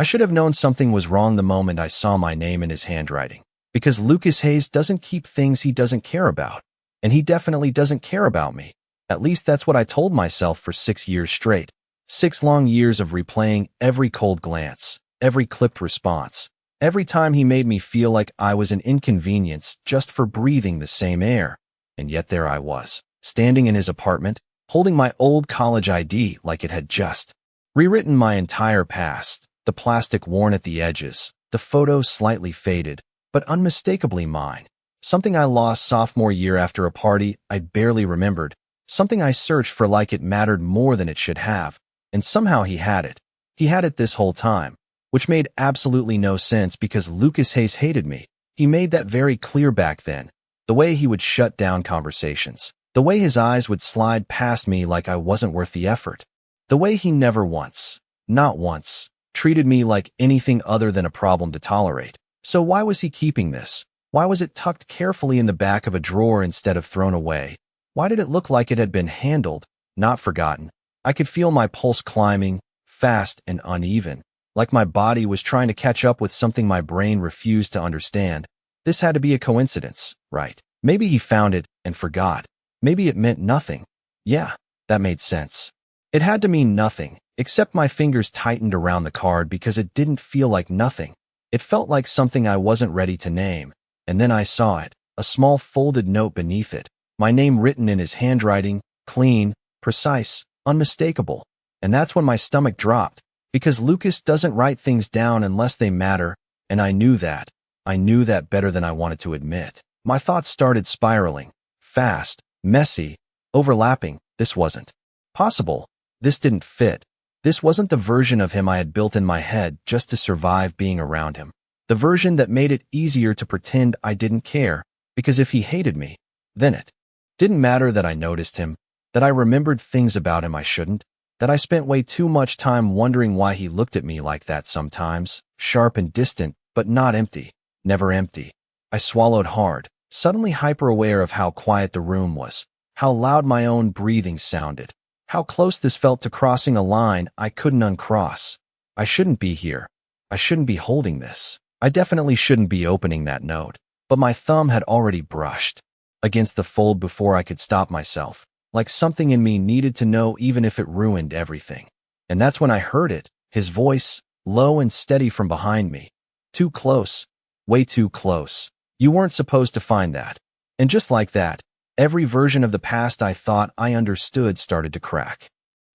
I should have known something was wrong the moment I saw my name in his handwriting. Because Lucas Hayes doesn't keep things he doesn't care about. And he definitely doesn't care about me. At least that's what I told myself for 6 years straight. 6 long years of replaying every cold glance, every clipped response, every time he made me feel like I was an inconvenience just for breathing the same air. And yet there I was, standing in his apartment, holding my old college ID like it had just rewritten my entire past, the plastic worn at the edges, the photos slightly faded, but unmistakably mine. Something I lost sophomore year after a party I barely remembered, something I searched for like it mattered more than it should have, and somehow he had it. He had it this whole time, which made absolutely no sense because Lucas Hayes hated me. He made that very clear back then. The way he would shut down conversations. The way his eyes would slide past me like I wasn't worth the effort. The way he never once, not once, treated me like anything other than a problem to tolerate. So why was he keeping this? Why was it tucked carefully in the back of a drawer instead of thrown away? Why did it look like it had been handled, not forgotten? I could feel my pulse climbing, fast and uneven, like my body was trying to catch up with something my brain refused to understand. This had to be a coincidence, right? Maybe he found it and forgot. Maybe it meant nothing. Yeah, that made sense. It had to mean nothing, except my fingers tightened around the card because it didn't feel like nothing. It felt like something I wasn't ready to name. And then I saw it, a small folded note beneath it, my name written in his handwriting, clean, precise, unmistakable. And that's when my stomach dropped, because Lucas doesn't write things down unless they matter, and I knew that. I knew that better than I wanted to admit. My thoughts started spiraling, fast, messy, overlapping. This wasn't possible. This didn't fit. This wasn't the version of him I had built in my head just to survive being around him. The version that made it easier to pretend I didn't care, because if he hated me, then it didn't matter that I noticed him, that I remembered things about him I shouldn't, that I spent way too much time wondering why he looked at me like that sometimes, sharp and distant, but not empty, never empty. I swallowed hard, suddenly hyper-aware of how quiet the room was, how loud my own breathing sounded, how close this felt to crossing a line I couldn't uncross. I shouldn't be here. I shouldn't be holding this. I definitely shouldn't be opening that note, but my thumb had already brushed against the fold before I could stop myself, like something in me needed to know even if it ruined everything. And that's when I heard it, his voice, low and steady from behind me. Too close, way too close. You weren't supposed to find that. And just like that, every version of the past I thought I understood started to crack.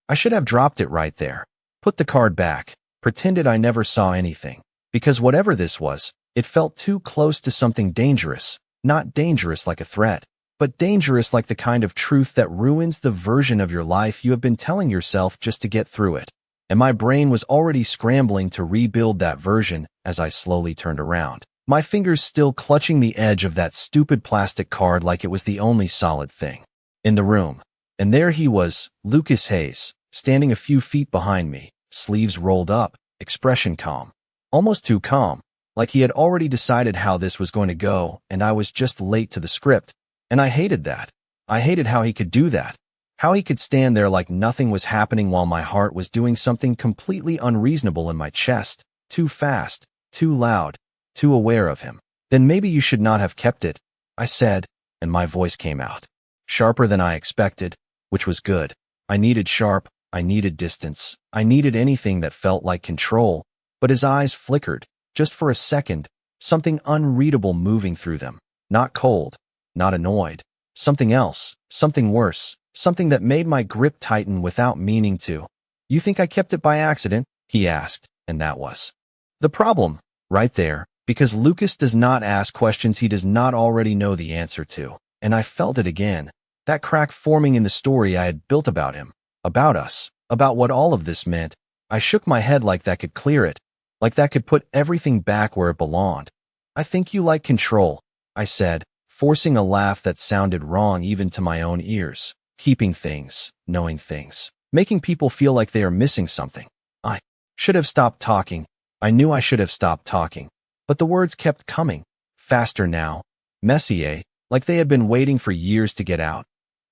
I should have dropped it right there, put the card back, pretended I never saw anything. Because whatever this was, it felt too close to something dangerous, not dangerous like a threat, but dangerous like the kind of truth that ruins the version of your life you have been telling yourself just to get through it. And my brain was already scrambling to rebuild that version as I slowly turned around, my fingers still clutching the edge of that stupid plastic card like it was the only solid thing in the room. And there he was, Lucas Hayes, standing a few feet behind me, sleeves rolled up, expression calm. Almost too calm, like he had already decided how this was going to go and I was just late to the script. And I hated that. I hated how he could do that. How he could stand there like nothing was happening while my heart was doing something completely unreasonable in my chest. Too fast, too loud, too aware of him. Then maybe you should not have kept it, I said, and my voice came out. Sharper than I expected, which was good. I needed sharp, I needed distance, I needed anything that felt like control. But his eyes flickered, just for a second, something unreadable moving through them. Not cold, not annoyed. Something else, something worse, something that made my grip tighten without meaning to. You think I kept it by accident? He asked, and that was the problem, right there, because Lucas does not ask questions he does not already know the answer to. And I felt it again, that crack forming in the story I had built about him, about us, about what all of this meant. I shook my head like that could clear it. Like that could put everything back where it belonged. I think you like control, I said, forcing a laugh that sounded wrong even to my own ears. Keeping things, knowing things, making people feel like they are missing something. I should have stopped talking. I knew I should have stopped talking. But the words kept coming, faster now. Messier, like they had been waiting for years to get out.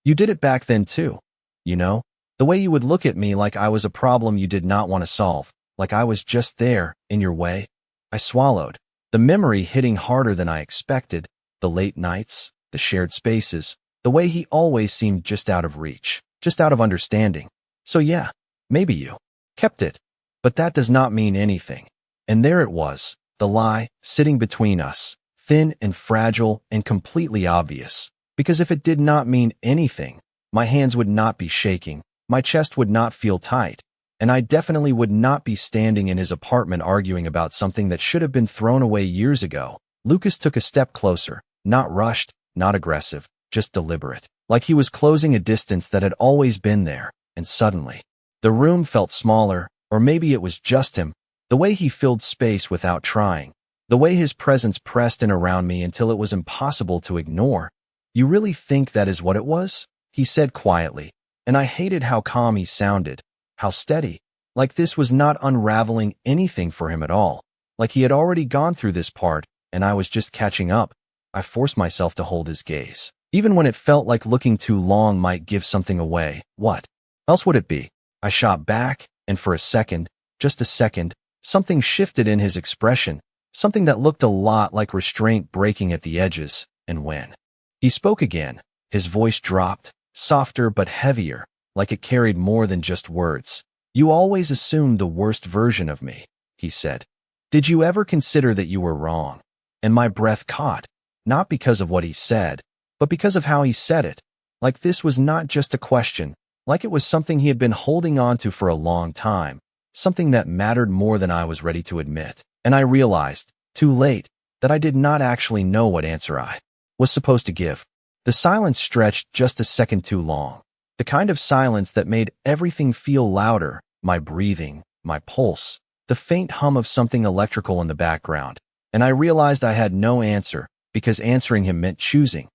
You did it back then too. You know, the way you would look at me like I was a problem you did not want to solve. like I was just there, in your way. I swallowed, the memory hitting harder than I expected, the late nights, the shared spaces, the way he always seemed just out of reach, just out of understanding. So yeah, maybe you kept it, but that does not mean anything. And there it was, the lie, sitting between us, thin and fragile and completely obvious. Because if it did not mean anything, my hands would not be shaking, my chest would not feel tight, and I definitely would not be standing in his apartment arguing about something that should have been thrown away years ago. Lucas took a step closer, not rushed, not aggressive, just deliberate, like he was closing a distance that had always been there, and suddenly, the room felt smaller, or maybe it was just him, the way he filled space without trying, the way his presence pressed in around me until it was impossible to ignore. You really think that is what it was? He said quietly, and I hated how calm he sounded, how steady, like this was not unraveling anything for him at all, like he had already gone through this part, and I was just catching up. I forced myself to hold his gaze, even when it felt like looking too long might give something away. What else would it be? I shot back, and for a second, just a second, something shifted in his expression, something that looked a lot like restraint breaking at the edges, and when he spoke again, his voice dropped, softer but heavier, like it carried more than just words. You always assumed the worst version of me, he said. Did you ever consider that you were wrong? And my breath caught, not because of what he said, but because of how he said it, like this was not just a question, like it was something he had been holding on to for a long time, something that mattered more than I was ready to admit. And I realized, too late, that I did not actually know what answer I was supposed to give. The silence stretched just a second too long, the kind of silence that made everything feel louder, my breathing, my pulse, the faint hum of something electrical in the background. And I realized I had no answer, because answering him meant choosing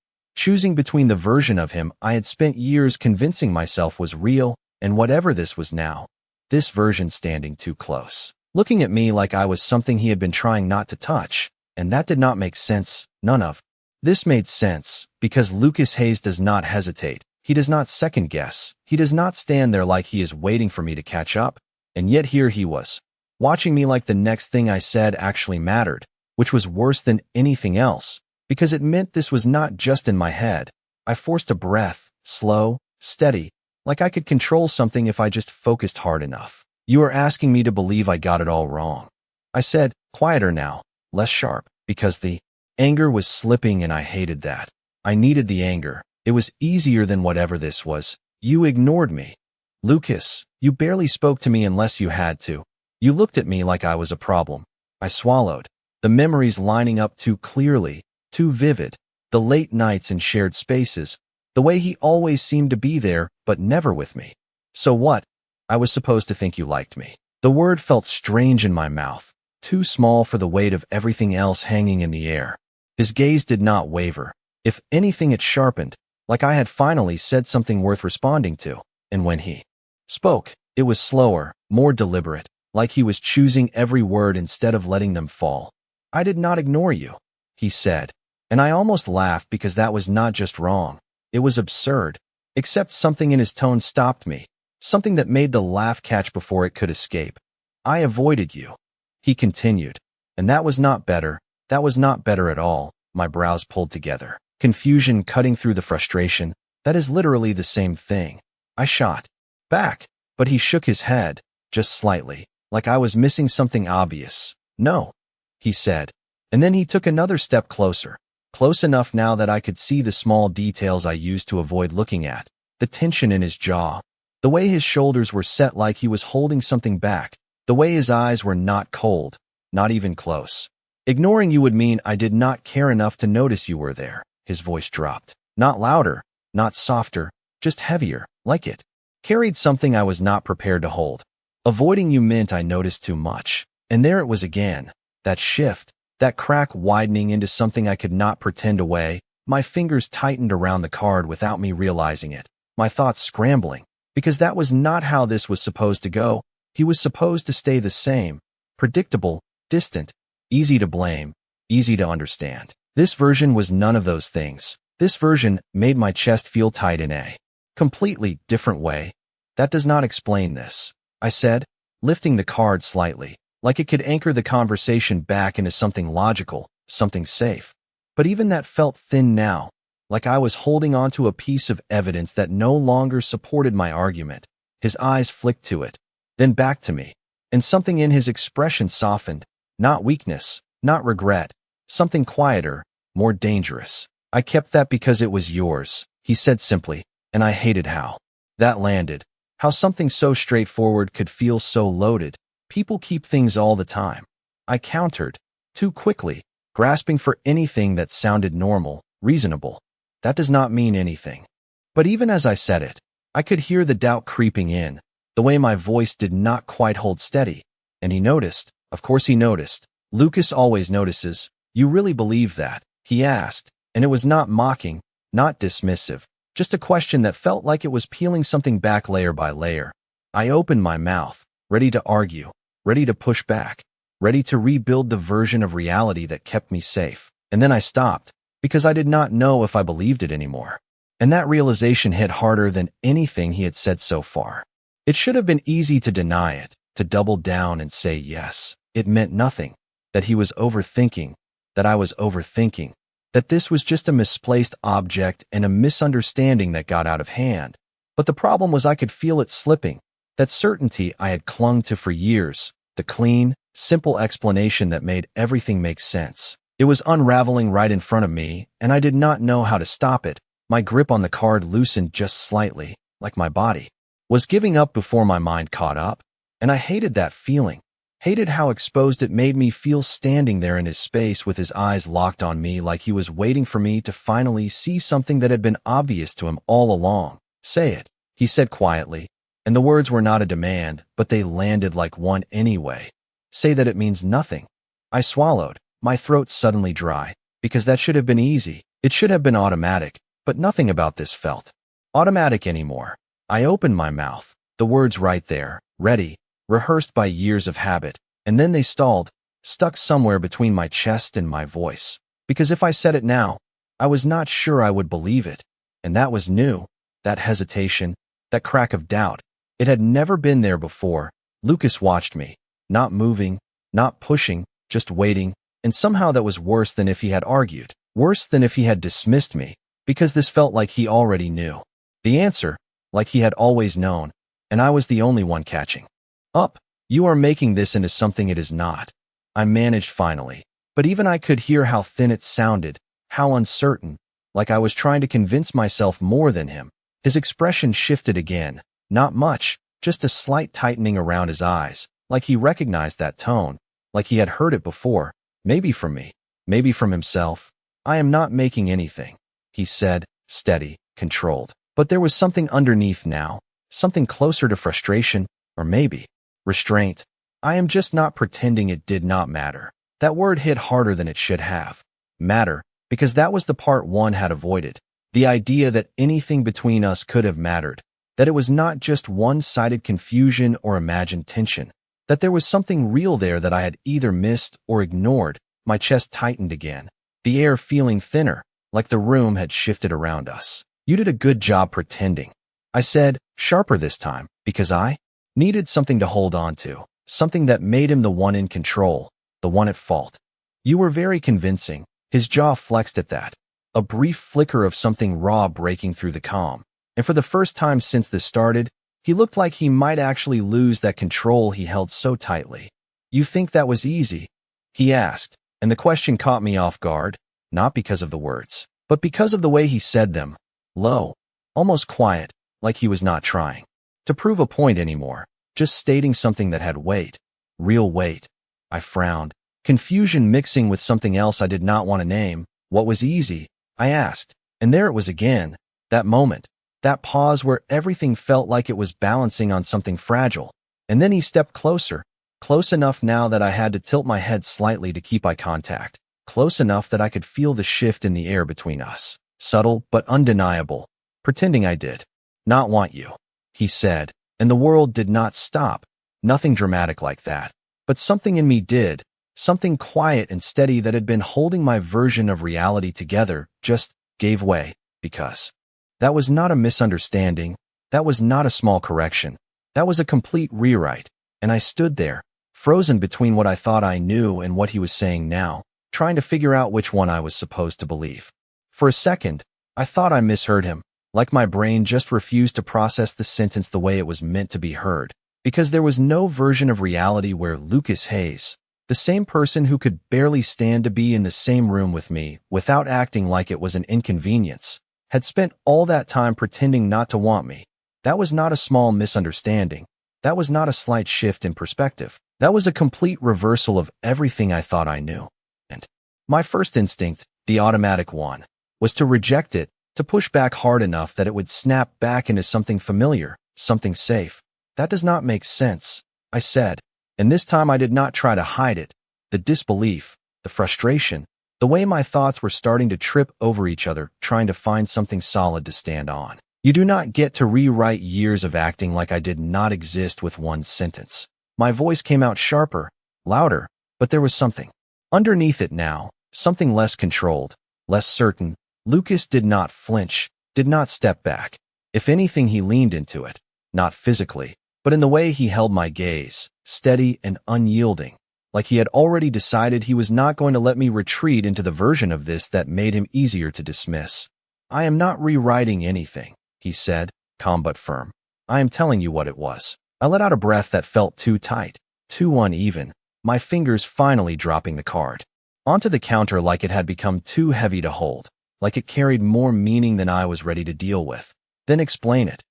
between the version of him I had spent years convincing myself was real, and whatever this was now, this version standing too close, looking at me like I was something he had been trying not to touch, and that did not make sense, none of this made sense, because Lucas Hayes does not hesitate, he does not second-guess, he does not stand there like he is waiting for me to catch up, and yet here he was, watching me like the next thing I said actually mattered, which was worse than anything else, because it meant this was not just in my head. I forced a breath, slow, steady, like I could control something if I just focused hard enough. You are asking me to believe I got it all wrong, I said, quieter now, less sharp, because the anger was slipping and I hated that. I needed the anger. It was easier than whatever this was. You ignored me. Lucas, you barely spoke to me unless you had to. You looked at me like I was a problem. I swallowed, the memories lining up too clearly, too vivid, the late nights and shared spaces, the way he always seemed to be there, but never with me. So what? I was supposed to think you liked me. The word felt strange in my mouth, too small for the weight of everything else hanging in the air. His gaze did not waver. If anything, it sharpened, like I had finally said something worth responding to. And when he spoke, it was slower, more deliberate, like he was choosing every word instead of letting them fall. I did not ignore you, he said, and I almost laughed because that was not just wrong. It was absurd, except something in his tone stopped me, something that made the laugh catch before it could escape. I avoided you, he continued, and that was not better. That was not better at all. My brows pulled together, confusion cutting through the frustration. That is literally the same thing. I shot back, but he shook his head, just slightly, like I was missing something obvious. No, he said, and then he took another step closer, close enough now that I could see the small details I used to avoid looking at, the tension in his jaw, the way his shoulders were set like he was holding something back, the way his eyes were not cold, not even close. Ignoring you would mean I did not care enough to notice you were there. His voice dropped, not louder, not softer, just heavier, like it carried something I was not prepared to hold. Avoiding you meant I noticed too much. And there it was again, that shift, that crack widening into something I could not pretend away. My fingers tightened around the card without me realizing it, my thoughts scrambling, because that was not how this was supposed to go. He was supposed to stay the same, predictable, distant, easy to blame, easy to understand. This version was none of those things. This version made my chest feel tight in a completely different way. That does not explain this, I said, lifting the card slightly, like it could anchor the conversation back into something logical, something safe. But even that felt thin now, like I was holding onto a piece of evidence that no longer supported my argument. His eyes flicked to it, then back to me, and something in his expression softened, not weakness, not regret, something quieter, more dangerous. I kept that because it was yours, he said simply, and I hated how that landed. How something so straightforward could feel so loaded. People keep things all the time. I countered, too quickly, grasping for anything that sounded normal, reasonable. That does not mean anything. But even as I said it, I could hear the doubt creeping in, the way my voice did not quite hold steady. And he noticed. Of course he noticed. Lucas always notices. You really believe that? He asked, and it was not mocking, not dismissive, just a question that felt like it was peeling something back layer by layer. I opened my mouth, ready to argue, ready to push back, ready to rebuild the version of reality that kept me safe. And then I stopped, because I did not know if I believed it anymore. And that realization hit harder than anything he had said so far. It should have been easy to deny it, to double down and say yes. It meant nothing, that he was overthinking, that I was overthinking, that this was just a misplaced object and a misunderstanding that got out of hand. But the problem was I could feel it slipping, that certainty I had clung to for years, the clean, simple explanation that made everything make sense. It was unraveling right in front of me, and I did not know how to stop it. My grip on the card loosened just slightly, like my body was giving up before my mind caught up, and I hated that feeling. Hated how exposed it made me feel standing there in his space with his eyes locked on me like he was waiting for me to finally see something that had been obvious to him all along. Say it, he said quietly, and the words were not a demand, but they landed like one anyway. Say that it means nothing. I swallowed, my throat suddenly dry, because that should have been easy. It should have been automatic, but nothing about this felt automatic anymore. I opened my mouth, the words right there, ready, rehearsed by years of habit, and then they stalled, stuck somewhere between my chest and my voice. Because if I said it now, I was not sure I would believe it. And that was new, that hesitation, that crack of doubt. It had never been there before. Lucas watched me, not moving, not pushing, just waiting, and somehow that was worse than if he had argued, worse than if he had dismissed me, because this felt like he already knew the answer, like he had always known, and I was the only one catching up. You are making this into something it is not. I managed finally, but even I could hear how thin it sounded, how uncertain, like I was trying to convince myself more than him. His expression shifted again, not much, just a slight tightening around his eyes, like he recognized that tone, like he had heard it before, maybe from me, maybe from himself. I am not making anything, he said, steady, controlled. But there was something underneath now, something closer to frustration, or maybe restraint. I am just not pretending it did not matter. That word hit harder than it should have. Matter, because that was the part one had avoided. The idea that anything between us could have mattered, that it was not just one-sided confusion or imagined tension, that there was something real there that I had either missed or ignored. My chest tightened again, the air feeling thinner, like the room had shifted around us. You did a good job pretending, I said, sharper this time, because I needed something to hold on to, something that made him the one in control, the one at fault. You were very convincing. His jaw flexed at that, a brief flicker of something raw breaking through the calm. And for the first time since this started, he looked like he might actually lose that control he held so tightly. You think that was easy? He asked, and the question caught me off guard, not because of the words, but because of the way he said them. Low, almost quiet, like he was not trying to prove a point anymore, just stating something that had weight, real weight. I frowned, confusion mixing with something else I did not want to name. What was easy? I asked, and there it was again, that moment, that pause where everything felt like it was balancing on something fragile. And then he stepped closer, close enough now that I had to tilt my head slightly to keep eye contact, close enough that I could feel the shift in the air between us. Subtle but undeniable, pretending I did not want you, he said, and the world did not stop. Nothing dramatic like that, but something in me did, something quiet and steady that had been holding my version of reality together just gave way, because that was not a misunderstanding, that was not a small correction, that was a complete rewrite. And I stood there, frozen between what I thought I knew and what he was saying now, trying to figure out which one I was supposed to believe. For a second, I thought I misheard him, like my brain just refused to process the sentence the way it was meant to be heard, because there was no version of reality where Lucas Hayes, the same person who could barely stand to be in the same room with me without acting like it was an inconvenience, had spent all that time pretending not to want me. That was not a small misunderstanding. That was not a slight shift in perspective. That was a complete reversal of everything I thought I knew. And my first instinct, the automatic one, was to reject it, to push back hard enough that it would snap back into something familiar, something safe. That does not make sense, I said. And this time I did not try to hide it. The disbelief, the frustration, the way my thoughts were starting to trip over each other, trying to find something solid to stand on. You do not get to rewrite years of acting like I did not exist with one sentence. My voice came out sharper, louder, but there was something underneath it now, something less controlled, less certain. Lucas did not flinch, did not step back. If anything, he leaned into it, not physically, but in the way he held my gaze, steady and unyielding, like he had already decided he was not going to let me retreat into the version of this that made him easier to dismiss. I am not rewriting anything, he said, calm but firm. I am telling you what it was. I let out a breath that felt too tight, too uneven, my fingers finally dropping the card onto the counter like it had become too heavy to hold, like it carried more meaning than I was ready to deal with. Then explain it.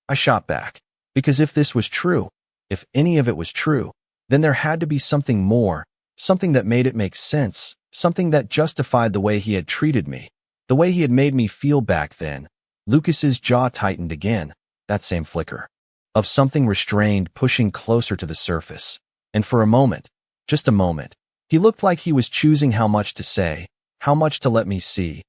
I shot back. Because if this was true, if any of it was true, then there had to be something more, something that made it make sense, something that justified the way he had treated me, the way he had made me feel back then. Lucas's jaw tightened again, that same flicker of something restrained pushing closer to the surface. And for a moment, just a moment, he looked like he was choosing how much to say, how much to let me see.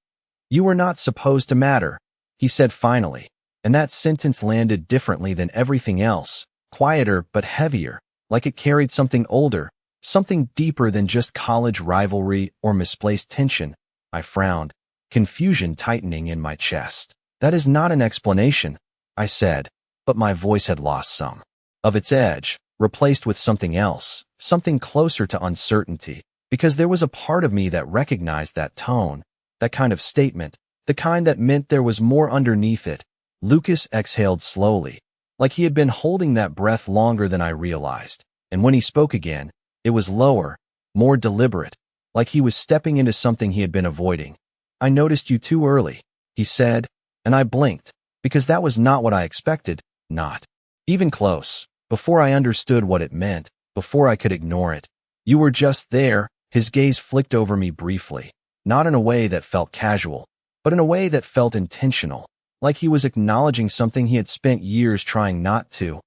You were not supposed to matter, he said finally, and that sentence landed differently than everything else, quieter but heavier, like it carried something older, something deeper than just college rivalry or misplaced tension. I frowned, confusion tightening in my chest. That is not an explanation, I said, but my voice had lost some of its edge, replaced with something else, something closer to uncertainty, because there was a part of me that recognized that tone, that kind of statement, the kind that meant there was more underneath it. Lucas exhaled slowly, like he had been holding that breath longer than I realized, and when he spoke again, it was lower, more deliberate, like he was stepping into something he had been avoiding. I noticed you too early, he said, and I blinked, because that was not what I expected, not even close. Before I understood what it meant, before I could ignore it. You were just there. His gaze flicked over me briefly, not in a way that felt casual, but in a way that felt intentional, like he was acknowledging something he had spent years trying not to.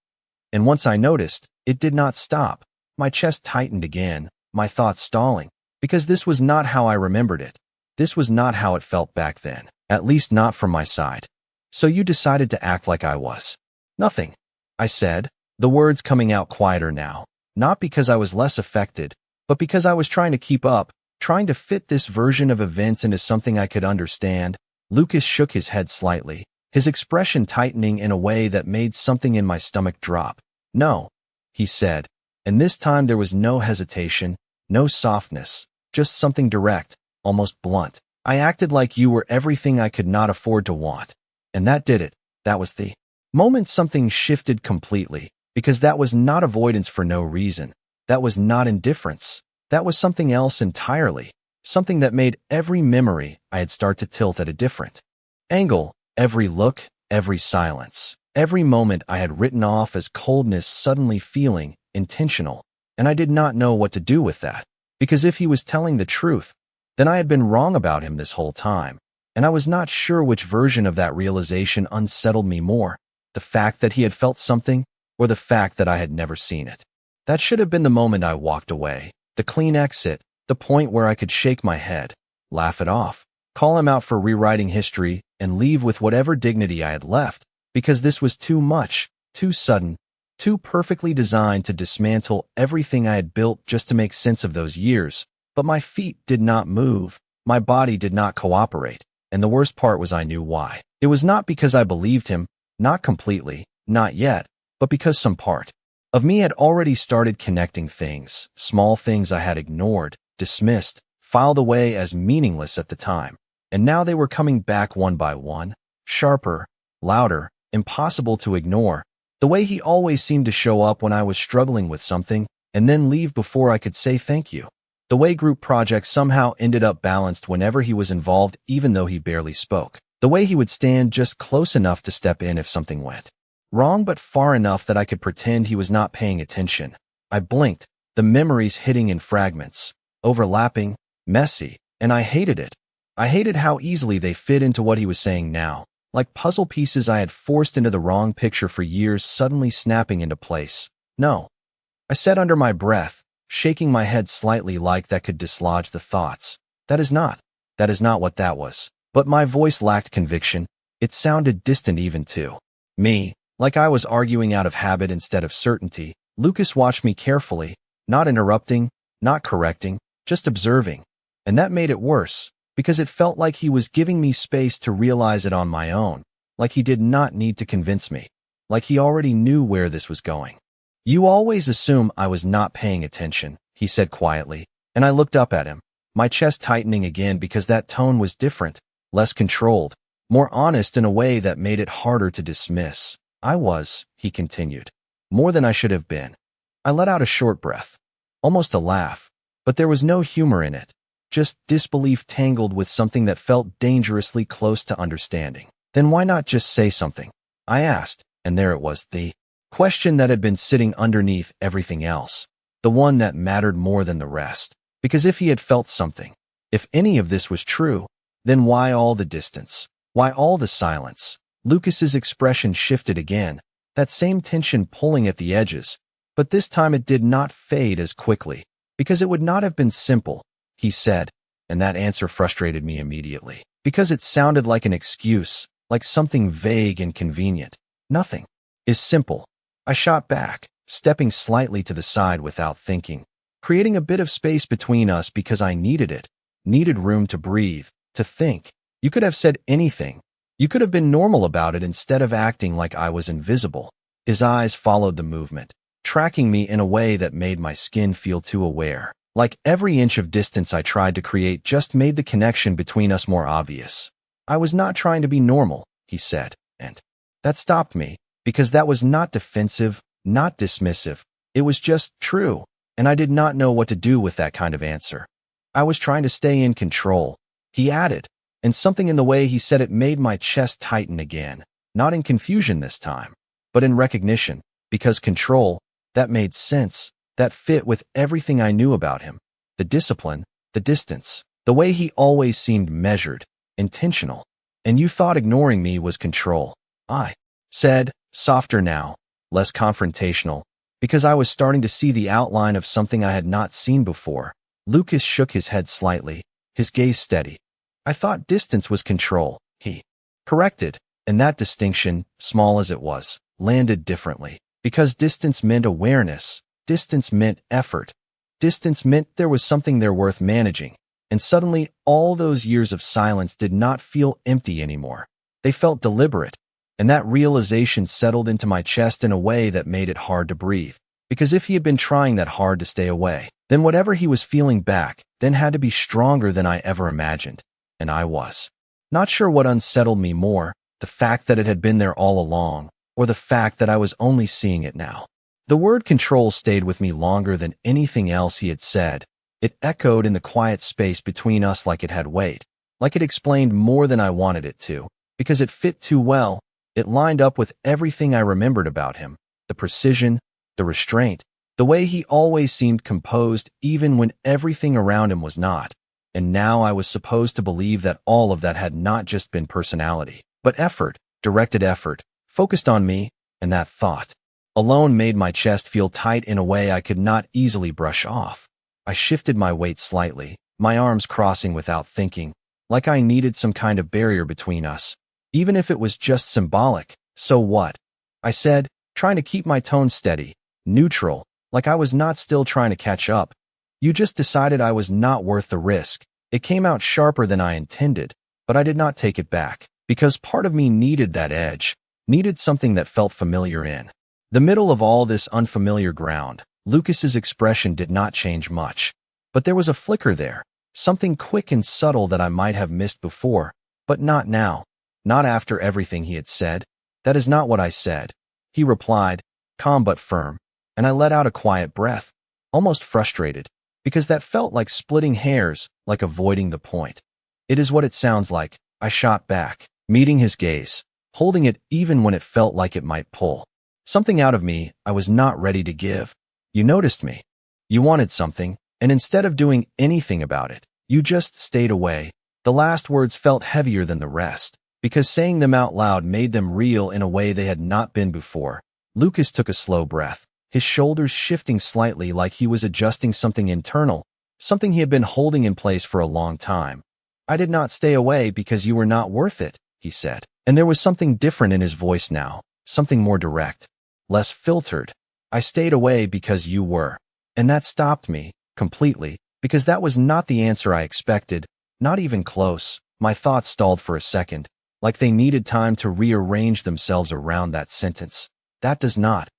And once I noticed, it did not stop. My chest tightened again, my thoughts stalling, because this was not how I remembered it. This was not how it felt back then, at least not from my side. So you decided to act like I was nothing, I said, the words coming out quieter now, not because I was less affected, but because I was trying to keep up, trying to fit this version of events into something I could understand. Lucas shook his head slightly, his expression tightening in a way that made something in my stomach drop. No, he said, and this time there was no hesitation, no softness, just something direct, almost blunt. I acted like you were everything I could not afford to want. And that did it. That was the moment something shifted completely, because that was not avoidance for no reason. That was not indifference. That was something else entirely, something that made every memory I had start to tilt at a different angle, every look, every silence, every moment I had written off as coldness suddenly feeling intentional, and I did not know what to do with that, because if he was telling the truth, then I had been wrong about him this whole time, and I was not sure which version of that realization unsettled me more, the fact that he had felt something, or the fact that I had never seen it. That should have been the moment I walked away, the clean exit, the point where I could shake my head, laugh it off, call him out for rewriting history, and leave with whatever dignity I had left, because this was too much, too sudden, too perfectly designed to dismantle everything I had built just to make sense of those years. But my feet did not move, my body did not cooperate, and the worst part was I knew why. It was not because I believed him, not completely, not yet, but because some part of me had already started connecting things, small things I had ignored, dismissed, filed away as meaningless at the time. And now they were coming back one by one, sharper, louder, impossible to ignore. The way he always seemed to show up when I was struggling with something, and then leave before I could say thank you. The way group projects somehow ended up balanced whenever he was involved even though he barely spoke. The way he would stand just close enough to step in if something went wrong but far enough that I could pretend he was not paying attention. I blinked, the memories hitting in fragments, overlapping, messy, and I hated it. I hated how easily they fit into what he was saying now, like puzzle pieces I had forced into the wrong picture for years suddenly snapping into place. No, I said under my breath, shaking my head slightly like that could dislodge the thoughts. That is not what that was. But my voice lacked conviction. It sounded distant even to me, like I was arguing out of habit instead of certainty. Lucas watched me carefully, not interrupting, not correcting, just observing. And that made it worse, because it felt like he was giving me space to realize it on my own, like he did not need to convince me, like he already knew where this was going. You always assume I was not paying attention, he said quietly, and I looked up at him, my chest tightening again because that tone was different, less controlled, more honest in a way that made it harder to dismiss. I was, he continued, more than I should have been. I let out a short breath, almost a laugh, but there was no humor in it, just disbelief tangled with something that felt dangerously close to understanding. Then why not just say something? I asked, and there it was, the question that had been sitting underneath everything else, the one that mattered more than the rest. Because if he had felt something, if any of this was true, then why all the distance? Why all the silence? Lucas's expression shifted again, that same tension pulling at the edges, but this time it did not fade as quickly, because it would not have been simple, he said, and that answer frustrated me immediately, because it sounded like an excuse, like something vague and convenient. Nothing is simple. I shot back, stepping slightly to the side without thinking, creating a bit of space between us because I needed it, needed room to breathe, to think. You could have said anything. You could have been normal about it instead of acting like I was invisible. His eyes followed the movement, tracking me in a way that made my skin feel too aware. Like every inch of distance I tried to create just made the connection between us more obvious. I was not trying to be normal, he said, and that stopped me, because that was not defensive, not dismissive. It was just true, and I did not know what to do with that kind of answer. I was trying to stay in control, he added, and something in the way he said it made my chest tighten again, not in confusion this time, but in recognition, because control, that made sense, that fit with everything I knew about him, the discipline, the distance, the way he always seemed measured, intentional. And you thought ignoring me was control, I said, softer now, less confrontational, because I was starting to see the outline of something I had not seen before. Lucas shook his head slightly, his gaze steady. I thought distance was control, he corrected, and that distinction, small as it was, landed differently, because distance meant awareness, distance meant effort, distance meant there was something there worth managing, and suddenly all those years of silence did not feel empty anymore. They felt deliberate, and that realization settled into my chest in a way that made it hard to breathe, because if he had been trying that hard to stay away, then whatever he was feeling back then had to be stronger than I ever imagined. And I was not sure what unsettled me more, the fact that it had been there all along, or the fact that I was only seeing it now. The word control stayed with me longer than anything else he had said. It echoed in the quiet space between us like it had weight, like it explained more than I wanted it to, because it fit too well. It lined up with everything I remembered about him, the precision, the restraint, the way he always seemed composed even when everything around him was not. And now I was supposed to believe that all of that had not just been personality, but effort, directed effort, focused on me, and that thought alone made my chest feel tight in a way I could not easily brush off. I shifted my weight slightly, my arms crossing without thinking, like I needed some kind of barrier between us. Even if it was just symbolic, so what? I said, trying to keep my tone steady, neutral, like I was not still trying to catch up. You just decided I was not worth the risk. It came out sharper than I intended, but I did not take it back, because part of me needed that edge, needed something that felt familiar in The middle of all this unfamiliar ground, Lucas's expression did not change much. But there was a flicker there, something quick and subtle that I might have missed before, but not now, not after everything he had said. That is not what I said, he replied, calm but firm, and I let out a quiet breath, almost frustrated, because that felt like splitting hairs, like avoiding the point. It is what it sounds like, I shot back, meeting his gaze, holding it even when it felt like it might pull something out of me I was not ready to give. You noticed me. You wanted something, and instead of doing anything about it, you just stayed away. The last words felt heavier than the rest, because saying them out loud made them real in a way they had not been before. Lucas took a slow breath, his shoulders shifting slightly like he was adjusting something internal, something he had been holding in place for a long time. I did not stay away because you were not worth it, he said, and there was something different in his voice now, something more direct, less filtered. I stayed away because you were. And that stopped me, completely, because that was not the answer I expected, not even close. My thoughts stalled for a second, like they needed time to rearrange themselves around that sentence. That does not.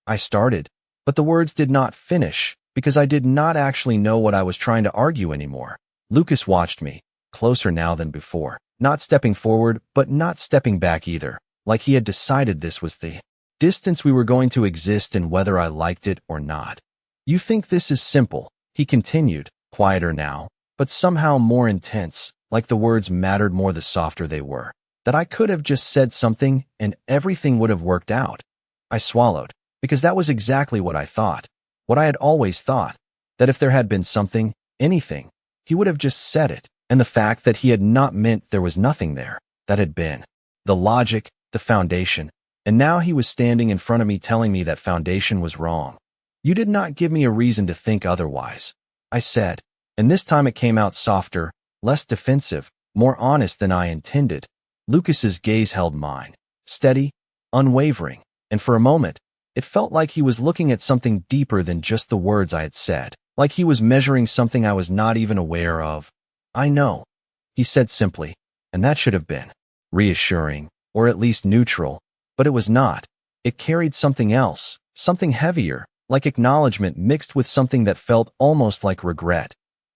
I started, but the words did not finish, because I did not actually know what I was trying to argue anymore. Lucas watched me, closer now than before, not stepping forward, but not stepping back either, like he had decided this was the distance we were going to exist in whether I liked it or not. You think this is simple, he continued, quieter now, but somehow more intense, like the words mattered more the softer they were, that I could have just said something and everything would have worked out. I swallowed, because that was exactly what I thought, what I had always thought, that if there had been something, anything, he would have just said it, and the fact that he had not meant there was nothing there, that had been the logic, the foundation, and now he was standing in front of me telling me that foundation was wrong. You did not give me a reason to think otherwise, I said, and this time it came out softer, less defensive, more honest than I intended. Lucas's gaze held mine, steady, unwavering, and for a moment, it felt like he was looking at something deeper than just the words I had said, like he was measuring something I was not even aware of. I know, he said simply, and that should have been reassuring, or at least neutral, but it was not. It carried something else, something heavier, like acknowledgement mixed with something that felt almost like regret.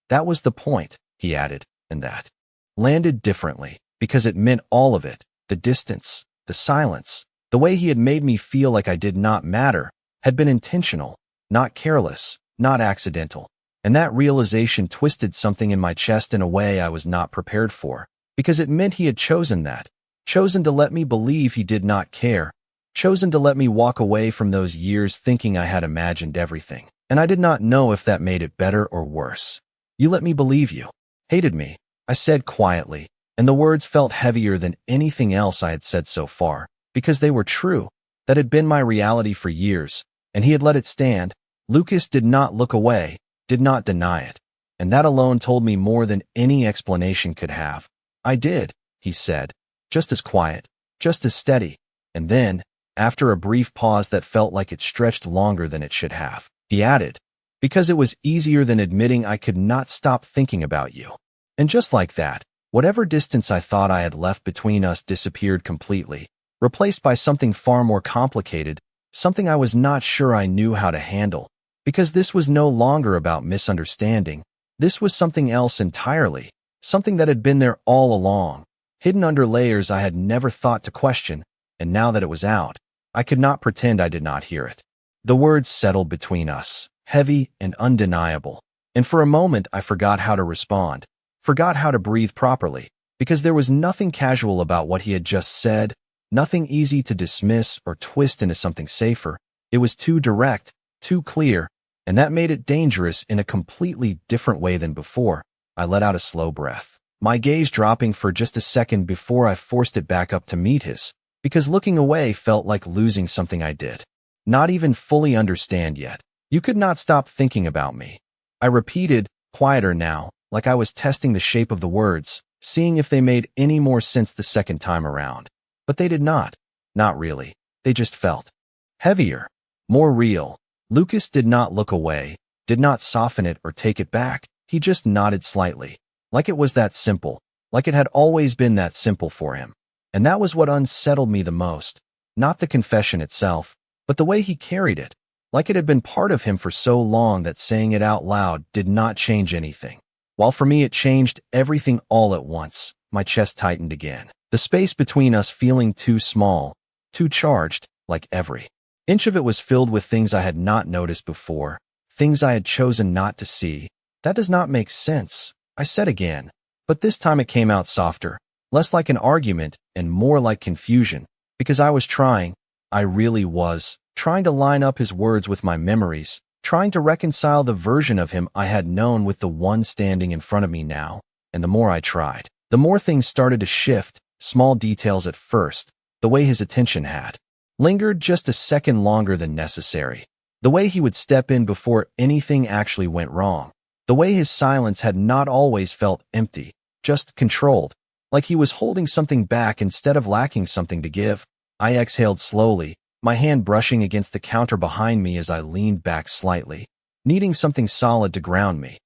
That was the point, he added, and that landed differently, because it meant all of it, the distance, the silence, the way he had made me feel like I did not matter, had been intentional, not careless, not accidental. And that realization twisted something in my chest in a way I was not prepared for, because it meant he had chosen that, chosen to let me believe he did not care, chosen to let me walk away from those years thinking I had imagined everything. And I did not know if that made it better or worse. You let me believe you hated me, I said quietly, and the words felt heavier than anything else I had said so far, because they were true. That had been my reality for years, and he had let it stand. Lucas did not look away, did not deny it, and that alone told me more than any explanation could have. I did, he said, just as quiet, just as steady, and then, after a brief pause that felt like it stretched longer than it should have, he added, because it was easier than admitting I could not stop thinking about you. And just like that, whatever distance I thought I had left between us disappeared completely, replaced by something far more complicated, something I was not sure I knew how to handle. Because this was no longer about misunderstanding. This was something else entirely, something that had been there all along, hidden under layers I had never thought to question, and now that it was out, I could not pretend I did not hear it. The words settled between us, heavy and undeniable, and for a moment I forgot how to respond, forgot how to breathe properly, because there was nothing casual about what he had just said, nothing easy to dismiss or twist into something safer. It was too direct, too clear, and that made it dangerous in a completely different way than before. I let out a slow breath, my gaze dropping for just a second before I forced it back up to meet his, because looking away felt like losing something I did not even fully understand yet. You could not stop thinking about me, I repeated, quieter now, like I was testing the shape of the words, seeing if they made any more sense the second time around. But they did not. Not really. They just felt heavier, more real. Lucas did not look away, did not soften it or take it back. He just nodded slightly, like it was that simple, like it had always been that simple for him. And that was what unsettled me the most. Not the confession itself, but the way he carried it, like it had been part of him for so long that saying it out loud did not change anything. While for me it changed everything all at once. My chest tightened again. The space between us feeling too small, too charged, like every inch of it was filled with things I had not noticed before, things I had chosen not to see. That does not make sense, I said again, but this time it came out softer, less like an argument and more like confusion, because I was trying, I really was, trying to line up his words with my memories, trying to reconcile the version of him I had known with the one standing in front of me now. And the more I tried, the more things started to shift, small details at first, the way his attention had lingered just a second longer than necessary, the way he would step in before anything actually went wrong, the way his silence had not always felt empty, just controlled, like he was holding something back instead of lacking something to give. I exhaled slowly, my hand brushing against the counter behind me as I leaned back slightly, needing something solid to ground me.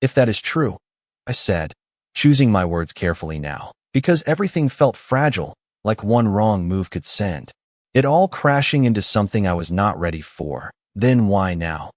If that is true, I said, choosing my words carefully now, because everything felt fragile, like one wrong move could send it all crashing into something I was not ready for. Then why now?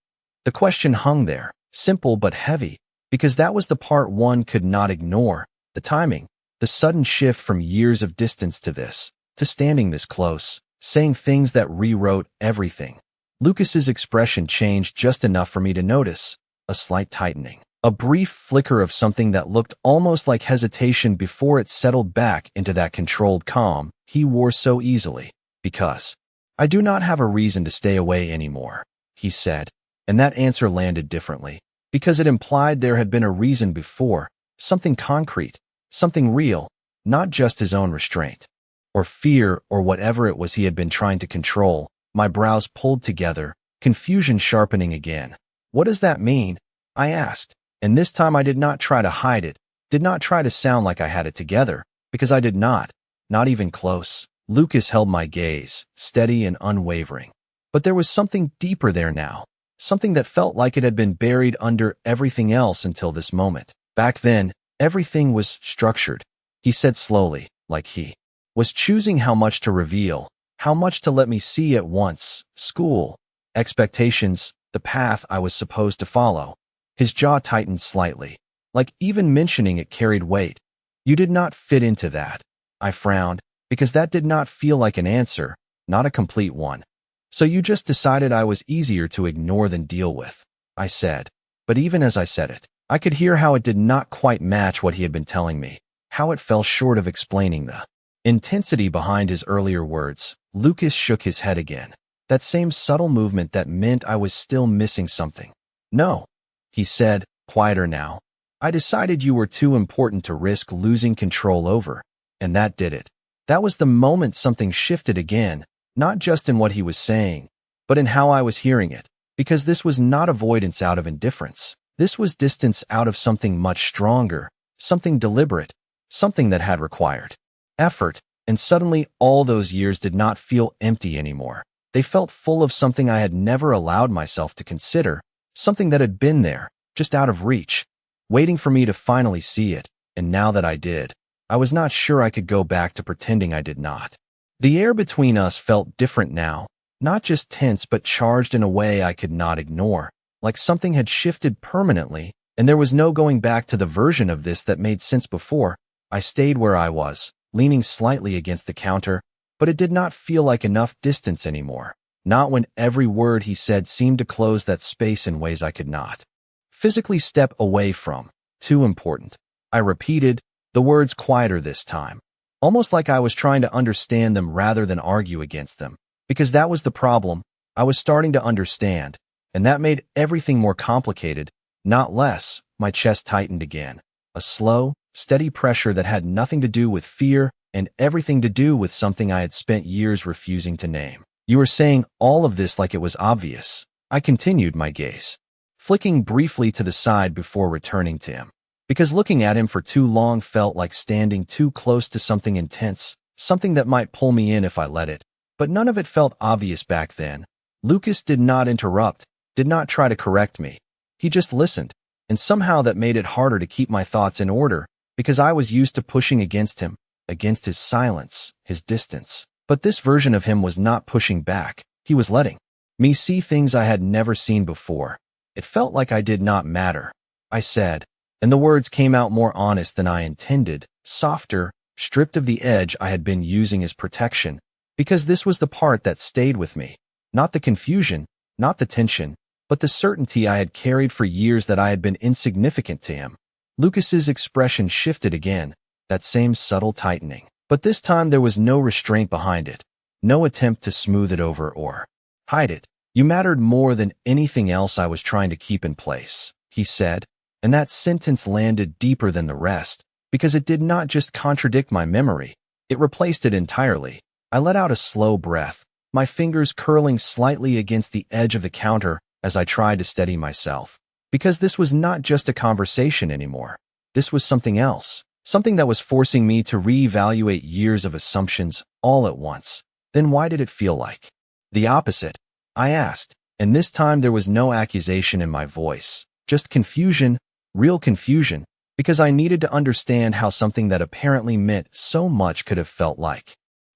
The question hung there, simple but heavy, because that was the part one could not ignore, the timing, the sudden shift from years of distance to this, to standing this close, saying things that rewrote everything. Lucas's expression changed just enough for me to notice, a slight tightening, a brief flicker of something that looked almost like hesitation before it settled back into that controlled calm he wore so easily. Because I do not have a reason to stay away anymore, he said, and that answer landed differently, because it implied there had been a reason before, something concrete, something real, not just his own restraint, or fear, or whatever it was he had been trying to control. My brows pulled together, confusion sharpening again. What does that mean? I asked, and this time I did not try to hide it, did not try to sound like I had it together, because I did not even close. Lucas held my gaze, steady and unwavering. But there was something deeper there now, something that felt like it had been buried under everything else until this moment. Back then, everything was structured, he said slowly, like he was choosing how much to reveal, how much to let me see at once. School, expectations, the path I was supposed to follow. His jaw tightened slightly, like even mentioning it carried weight. You did not fit into that. I frowned, because that did not feel like an answer, not a complete one. So you just decided I was easier to ignore than deal with, I said. But even as I said it, I could hear how it did not quite match what he had been telling me, how it fell short of explaining the intensity behind his earlier words. Lucas shook his head again, that same subtle movement that meant I was still missing something. No, he said, quieter now. I decided you were too important to risk losing control over, and that did it. That was the moment something shifted again, not just in what he was saying, but in how I was hearing it, because this was not avoidance out of indifference. This was distance out of something much stronger, something deliberate, something that had required effort, and suddenly all those years did not feel empty anymore. They felt full of something I had never allowed myself to consider, something that had been there, just out of reach, waiting for me to finally see it, and now that I did, I was not sure I could go back to pretending I did not. The air between us felt different now, not just tense but charged in a way I could not ignore, like something had shifted permanently, and there was no going back to the version of this that made sense before. I stayed where I was, leaning slightly against the counter, but it did not feel like enough distance anymore, not when every word he said seemed to close that space in ways I could not physically step away from. Too important. I repeated, the words quieter this time, almost like I was trying to understand them rather than argue against them, because that was the problem. I was starting to understand, and that made everything more complicated, not less. My chest tightened again, a slow, steady pressure that had nothing to do with fear and everything to do with something I had spent years refusing to name. You were saying all of this like it was obvious. I continued, my gaze flicking briefly to the side before returning to him, because looking at him for too long felt like standing too close to something intense, something that might pull me in if I let it. But none of it felt obvious back then. Lucas did not interrupt, did not try to correct me. He just listened, and somehow that made it harder to keep my thoughts in order, because I was used to pushing against him, against his silence, his distance. But this version of him was not pushing back. He was letting me see things I had never seen before. It felt like I did not matter, I said, and the words came out more honest than I intended, softer, stripped of the edge I had been using as protection, because this was the part that stayed with me. Not the confusion, not the tension, but the certainty I had carried for years that I had been insignificant to him. Lucas's expression shifted again, that same subtle tightening. But this time there was no restraint behind it, no attempt to smooth it over or hide it. You mattered more than anything else I was trying to keep in place, he said, and that sentence landed deeper than the rest, because it did not just contradict my memory, it replaced it entirely. I let out a slow breath, my fingers curling slightly against the edge of the counter as I tried to steady myself. Because this was not just a conversation anymore. This was something else. Something that was forcing me to reevaluate years of assumptions all at once. Then why did it feel like the opposite? I asked, and this time there was no accusation in my voice, just confusion, real confusion, because I needed to understand how something that apparently meant so much could have felt like